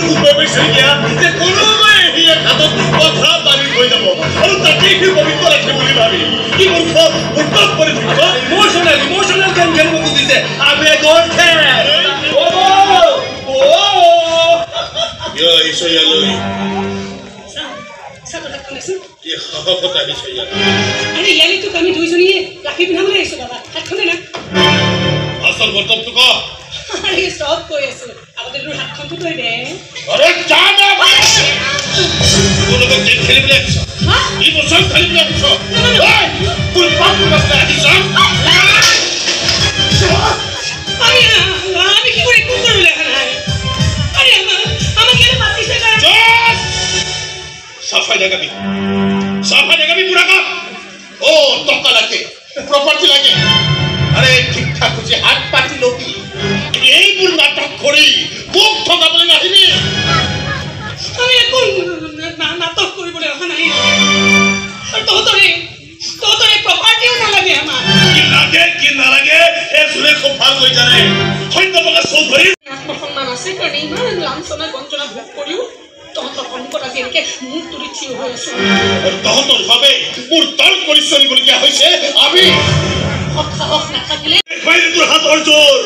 উপবেশে গিয়া যে কোনোবাই আহিয়ে হাতত কথা বান্ধি থৈ যাব আৰু তাকেই সি পবিত্ৰ ৰাখে বুলি ভাবি কি মূৰ্খ উত্তপ কৰি থাকিব ইমোশনাল গেম খেলিব খুজিছে আবেগৰ খেল ইছয়ালৈ আৰে ইয়ালি তো আমি দুইজনীয়ে ৰাখি পিন্ধাবলৈ আহিছো বাবা হাতখনে না আসল বৰ্তমানটো ক আৰে সব কৈ আছো আগতে তোৰ হাতখনটো তই দে আৰে যা না তোৰ গেম খেলিবলৈ আহিছ ই বছৰ খেলিবলৈ আহিছ তোৰ পাপ আছে আহিছ আমি কি করে কোন করলে এখানে আরে আমাকে কেন পাতিছে না সাফাই লাগাবি পুরা কাম ও টকা লাগে প্রপার্টি লাগে আরে ঠিকঠাক হচ্ছে হাত পাতি লোকি এইবোৰ নাটক কৰি মুখ ঠকাবলৈ নাহিবি আমি এখন নাটক কৰিবলৈ অহা নাই আৰু তহঁতৰে প্ৰপাৰ্টিও নালাগে আমাৰ কি নালাগে এই সুৰে খুব ভাল হৈ জানে সত্যপকা চৌধুৰী আত্মসন্মান আছে কাৰণে ইমান লাঞ্ছনা গঞ্জনা ভোগ কৰিও তহঁতৰ সন্মুখত আজি এনেকে মুখ তুলি থিয় হৈ আছো তহঁতৰ বাবে মোৰ তল কৰি চলিবলগীয়া হৈছে আমি সাহস নাথাকিলে তোৰ হাতৰ জোৰ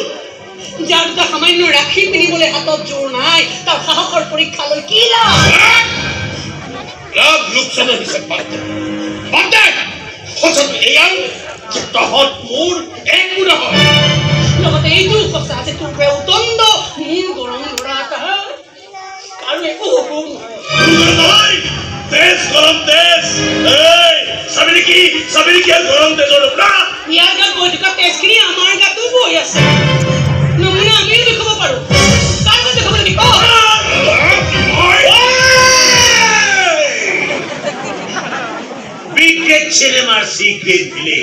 যাৰ দুটা সামান্য ৰাখি পিন্ধিবলৈ হাতত জোৰ নাই তাৰ সাহসৰ পৰীক্ষা লৈ কি লাভ লোকচানৰ হিচাপ বাদ দে সঁচাটো এয়াও যে তহঁত মোৰ একো নহয় লগতে এইটো সঁচা যে তোৰ বেউদণ্ড মোৰ গৰম ল'ৰা এটা আৰু একো হ'বও নহয় তেজ গৰম তেজ চাবিলি কি গৰম তেজৰ না ইয়াৰ গাত বৈ থকা তেজখিনি আমাৰ গাতো বৈ আছে নমুনা আমিও দেখাব পাৰোঁ তাৰ গাত দেখাব লাগিব সিনেমার সিক্রেট দিলে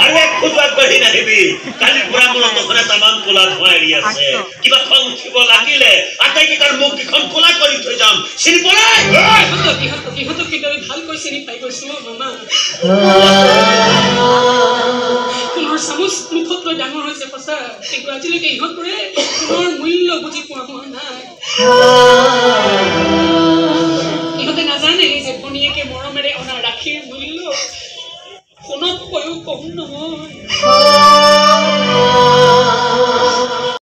আর এক খুদবাত বাঢ়ি নাহিবি কালি পুরা মূলত ঘরে তামাম কোলা ধোঁৱাই আছে কিবা খং উঠিব লাগিলে আটাইকেইটাৰ মুখ কেইখন কোলা কৰি থৈ যাম চিনি পলাই ইহঁতক কিন্তু আমি ভালকৈ চিনি পাই গৈছো মামা সোণৰ চামুচ মুখত লৈ ডাঙৰ হৈছে সঁচা কিন্তু আজিলৈকে ইহঁতবোৰে সোণৰ মূল্য বুজি পোৱা হোৱা নাই